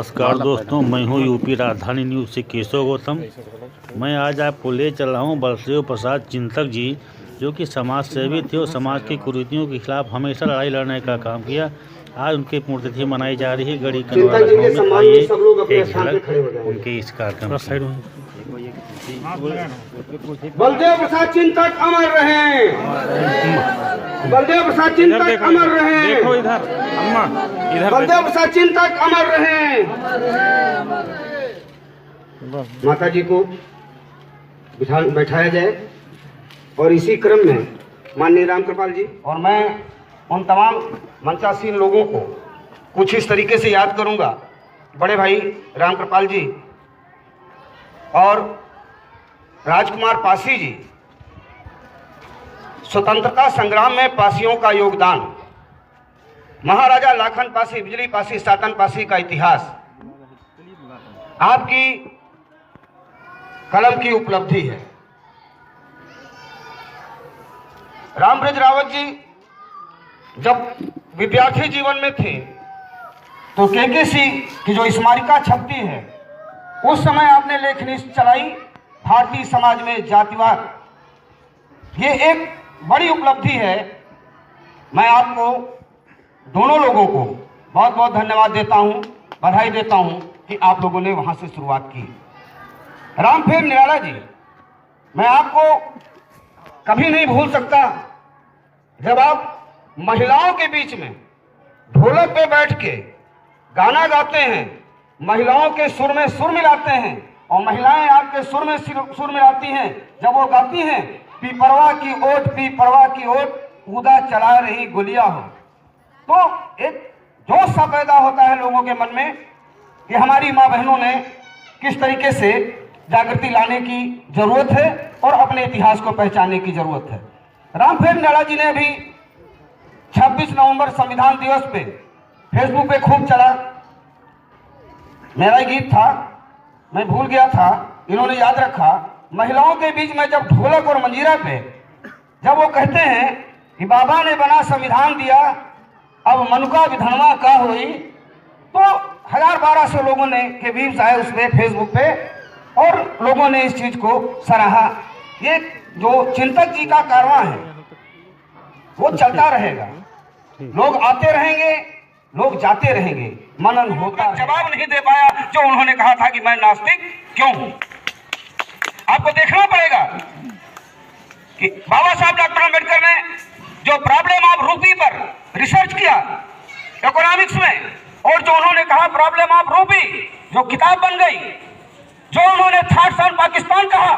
नमस्कार दोस्तों, मैं हूं यूपी राजधानी न्यूज़ से केशव गौतम। मैं आज आपको ले चल रहा हूं बलदेव प्रसाद चिंतक जी, जो कि समाज सेवी थे और समाज की कुरीतियों के खिलाफ हमेशा लड़ाई लड़ने का काम किया। आज उनकी पुण्यतिथि मनाई जा रही है गढ़ी कनवा में। आइए एक झलक उनके इस कार्यक्रम से। बलदेव प्रसाद चिंतक अमर रहे, बलदेव प्रसाद चिंतक अमर रहे। देखो इधर अम्मा, इधर बलदेव प्रसाद चिंतक अमर रहे। माता जी को बैठाया जाए और इसी क्रम में माननीय रामकृपाल जी और मैं उन तमाम मंचासीन लोगों को कुछ इस तरीके से याद करूंगा। बड़े भाई रामकृपाल जी और राजकुमार पासी जी, स्वतंत्रता संग्राम में पासियों का योगदान, महाराजा लाखन पासी, बिजली पासी, सातन पासी का इतिहास, आपकी कलम की उपलब्धि है। रामब्रज रावत जी जब विद्यार्थी जीवन में थे तो केकेसी की जो स्मारिका छपती है, उस समय आपने लेखनी चलाई भारतीय समाज में जातिवाद। ये एक बड़ी उपलब्धि है। मैं आपको दोनों लोगों को बहुत बहुत धन्यवाद देता हूं, बधाई देता हूं कि आप लोगों ने वहां से शुरुआत की। रामफेर निराला जी, मैं आपको कभी नहीं भूल सकता जब आप महिलाओं के बीच में ढोलक पे बैठ के गाना गाते हैं, महिलाओं के सुर में सुर मिलाते हैं और महिलाएं आपके सुर में सुर मिलाती हैं। जब वो गाती हैं, पीपरवा की ओट, पीपरवा की ओट, ऊदा चला रही गुलिया हो, तो एक जोश सा पैदा होता है लोगों के मन में कि हमारी माँ बहनों ने किस तरीके से जागृति लाने की जरूरत है और अपने इतिहास को पहचानने की जरूरत है। रामफेर निराला जी ने अभी 26 नवंबर संविधान दिवस पे फेसबुक पे खूब चला, मेरा गीत था, मैं भूल गया था, इन्होंने याद रखा। महिलाओं के बीच में जब ढोलक और मंजीरा पे जब वो कहते हैं कि बाबा ने बना संविधान दिया, अब मनुका विधनवा का हुई, तो 1000-1200 लोगों ने के व्यूज आए उस पे फेसबुक पे और लोगों ने इस चीज को सराहा। ये जो चिंतक जी का कारवां है वो चलता रहेगा, लोग आते रहेंगे, लोग जाते रहेंगे, मनन होता। जवाब नहीं दे पाया जो उन्होंने कहा था कि मैं नास्तिक क्यों हूं। आपको देखना पड़ेगा कि बाबा साहब डॉक्टर अम्बेडकर ने जो प्रॉब्लम ऑफ रूपी पर रिसर्च किया इकोनॉमिक्स में, और जो उन्होंने कहा प्रॉब्लम ऑफ रूपी, जो किताब बन गई, जो उन्होंने थॉट्स ऑन पाकिस्तान कहा,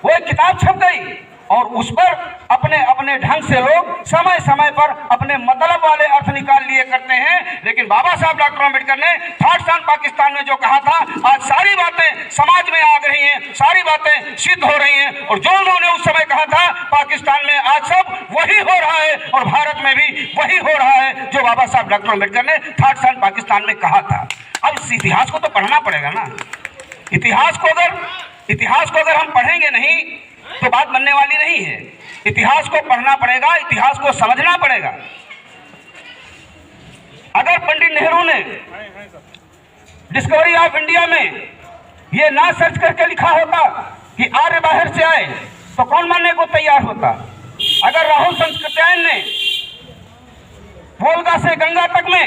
वो एक किताब छप गई और उस पर अपने अपने ढंग से लोग समय समय पर अपने मतलब वाले अर्थ निकाल लिए करते हैं। लेकिन बाबा साहब डॉक्टर अम्बेडकर ने थॉट्स ऑन पाकिस्तान में जो कहा था, आज सारी बातें समाज में आ रही हैं, सारी बातें सिद्ध हो रही हैं। और जो उन्होंने उस समय कहा था पाकिस्तान में, आज सब वही हो रहा है और भारत में भी वही हो रहा है जो बाबा साहब डॉक्टर अम्बेडकर ने थॉट्स ऑन पाकिस्तान में कहा था। अब इस इतिहास को तो पढ़ना पड़ेगा ना। इतिहास को अगर हम पढ़ेंगे नहीं तो बात बनने वाली नहीं है। इतिहास को पढ़ना पड़ेगा, इतिहास को समझना पड़ेगा। अगर पंडित नेहरू ने डिस्कवरी ऑफ इंडिया में ये ना सर्च करके लिखा होता कि आर्य बाहर से आए, तो कौन मानने को तैयार होता। अगर राहुल संस्कृत्यायन ने वोल्गा से गंगा तक में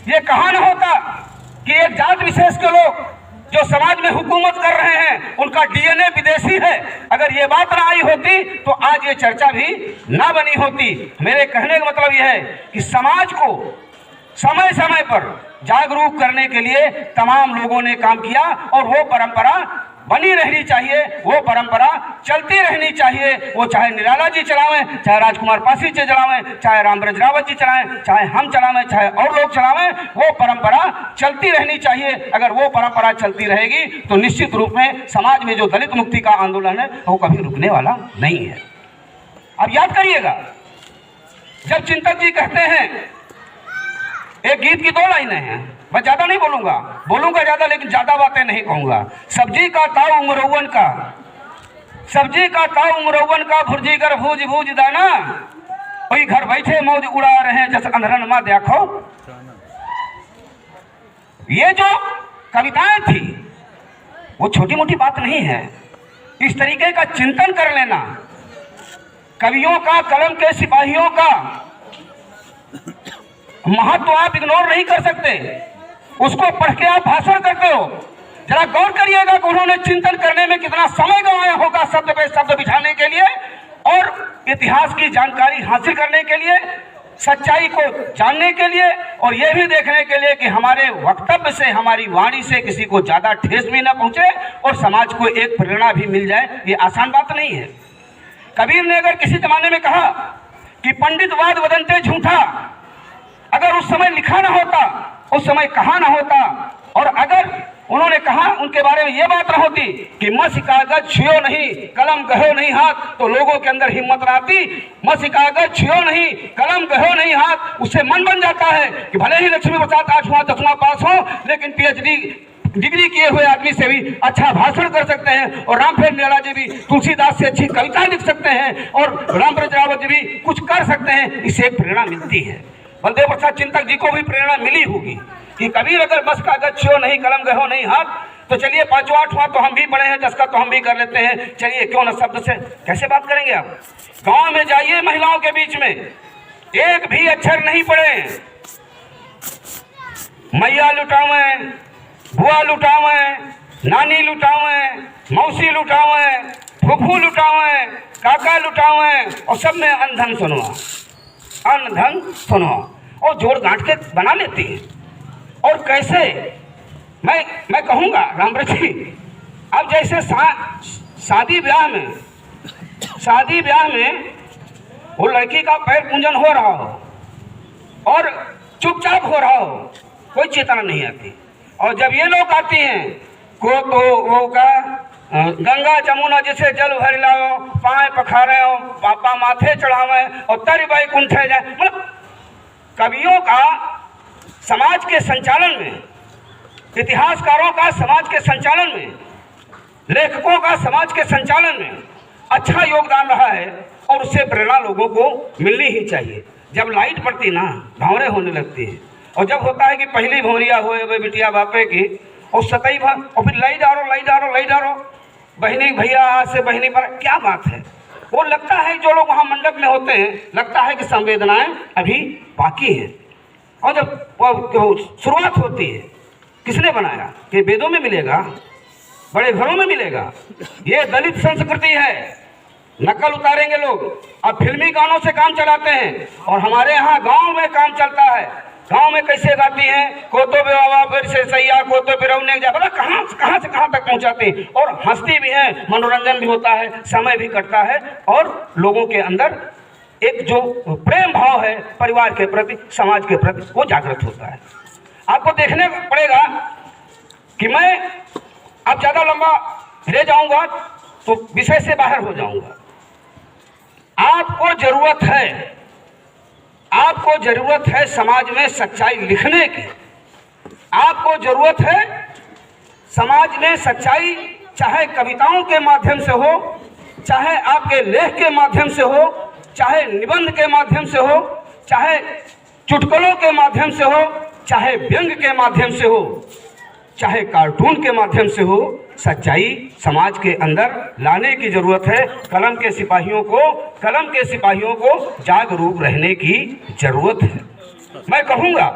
ये कहा न होता कि एक जात विशेष के लोग जो समाज में हुकूमत कर रहे हैं उनका डीएनए विदेशी है, अगर ये बात ना आई होती तो आज ये चर्चा भी ना बनी होती। मेरे कहने का मतलब यह है कि समाज को समय समय पर जागरूक करने के लिए तमाम लोगों ने काम किया और वो परंपरा बनी रहनी चाहिए, वो परंपरा चलती रहनी चाहिए। वो चाहे निराला जी चलावें, चाहे राजकुमार पासी जी चलावें, चाहे रामब्रज रावत जी चलाएं, चाहे हम चलावें, चाहे और लोग चलावें, वो परंपरा चलती रहनी चाहिए। अगर वो परंपरा चलती रहेगी तो निश्चित रूप में समाज में जो दलित मुक्ति का आंदोलन है वो कभी रुकने वाला नहीं है। अब याद करिएगा, जब चिंतक जी कहते हैं, एक गीत की 2 लाइनें हैं, मैं ज्यादा नहीं बोलूंगा ज्यादा, लेकिन ज्यादा बातें नहीं कहूंगा। सब्जी का ताव उमरौवन का, सब्जी का ताव उमरौवन का, भुर्जी कर भूज भूज दाना, वही घर बैठे मौज उड़ा रहे हैं जैसे अंधरन मां देखो। ये जो कविताएं थी, वो छोटी मोटी बात नहीं है। इस तरीके का चिंतन कर लेना, कवियों का, कलम के सिपाहियों का महत्व आप इग्नोर नहीं कर सकते। उसको पढ़ के आप भाषण करते हो, जरा गौर करिएगा कि उन्होंने चिंतन करने में कितना समय गंवाया होगा, शब्द पे शब्द बिछाने के लिए और इतिहास की जानकारी हासिल करने के लिए, सच्चाई को जानने के लिए, और यह भी देखने के लिए कि हमारे वक्तव्य से, हमारी वाणी से किसी को ज्यादा ठेस भी न पहुंचे और समाज को एक प्रेरणा भी मिल जाए। ये आसान बात नहीं है। कबीर ने अगर किसी जमाने में कहा कि पंडितवाद वदंते झूठा, अगर उस समय लिखा ना होता, उस समय कहा ना होता, और अगर उन्होंने कहा, उनके बारे में यह बात न होती कि मसी कागज छुओ नहीं, कलम कहो नहीं हाथ, तो लोगों के अंदर हिम्मत न आती। मसी कागज छुओ नहीं, कलम कहो नहीं हाथ, उससे मन बन जाता है कि भले ही लक्ष्मी प्रसाद 8वां 10वां पास हो, लेकिन पीएचडी डिग्री किए हुए आदमी से भी अच्छा भाषण कर सकते हैं, और रामफेर निराला जी भी तुलसीदास से अच्छी कविता लिख सकते हैं, और रामप्रसाद रावत जी भी कुछ कर सकते हैं। इससे एक प्रेरणा मिलती है। बलदेव प्रसाद चिंतक जी को भी प्रेरणा मिली होगी कि कबीर अगर बस कागज छुओ नहीं, कलम कहो नहीं हाथ, तो चलिए 5वां 8वां तो हम भी पढ़े हैं, 10 का तो हम भी कर लेते हैं, चलिए क्यों न शब्द से। कैसे बात करेंगे आप? गांव में जाइए, महिलाओं के बीच में एक भी अक्षर नहीं पढ़े, मैया लुटावे, बुआ लुटावे, नानी लुटावे, मौसी लुटावे, फूफू लुटावे, काका लुटावे, और सब में अनधन सुनवा, अनधन सुनवा, और जोड़ गांठ के बना लेती है। और कैसे मैं कहूँगा रामव्रत जी, अब जैसे शादी ब्याह में वो लड़की का पैर पूजन हो रहा हो और चुपचाप हो रहा हो, कोई चेतना नहीं आती, और जब ये लोग आती हैं को तो वो का गंगा जमुना जैसे जल भर लाओ, पाए पखारे हो, पापा माथे चढ़ावे, और तरी बाई कुंठे जाए। मतलब कवियों का समाज के संचालन में, इतिहासकारों का समाज के संचालन में, लेखकों का समाज के संचालन में अच्छा योगदान रहा है, और उससे प्रेरणा लोगों को मिलनी ही चाहिए। जब लाइट पड़ती ना, भंवरे होने लगती है, और जब होता है कि पहली भंवरिया हो बिटिया बापे की, और सतई भर, और फिर लाई डारो, बहनी भैया आज से बहनी पर, क्या बात है। वो लगता है जो लोग वहाँ मंडप में होते हैं, लगता है कि संवेदनाएं अभी बाकी हैं। और जब शुरुआत होती है, किसने बनाया? कि वेदों में मिलेगा, बड़े घरों में मिलेगा। ये दलित संस्कृति है, नकल उतारेंगे लोग, अब फिल्मी गानों से काम चलाते हैं, और हमारे यहाँ गांव में काम चलता है। गांव में कैसे गाती हैं? को तो बेवा फिर से सैया, को तो बिरौने जा, बोला कहाँ से कहाँ तक पहुँचाती हैं, और हंसती भी है, मनोरंजन भी होता है, समय भी कटता है, और लोगों के अंदर एक जो प्रेम भाव है परिवार के प्रति, समाज के प्रति, वो जागृत होता है। आपको देखने पड़ेगा कि मैं अब ज़्यादा लंबा ले जाऊंगा तो विषय से बाहर हो जाऊंगा। आपको जरूरत है समाज में सच्चाई लिखने की। आपको जरूरत है समाज में सच्चाई, चाहे कविताओं के माध्यम से हो, चाहे आपके लेख के माध्यम से हो, चाहे निबंध के माध्यम से हो, चाहे चुटकुलों के माध्यम से हो, चाहे व्यंग के माध्यम से हो, चाहे कार्टून के माध्यम से हो, सच्चाई समाज के अंदर लाने की जरूरत है। कलम के सिपाहियों को जागरूक रहने की जरूरत है। मैं कहूँगा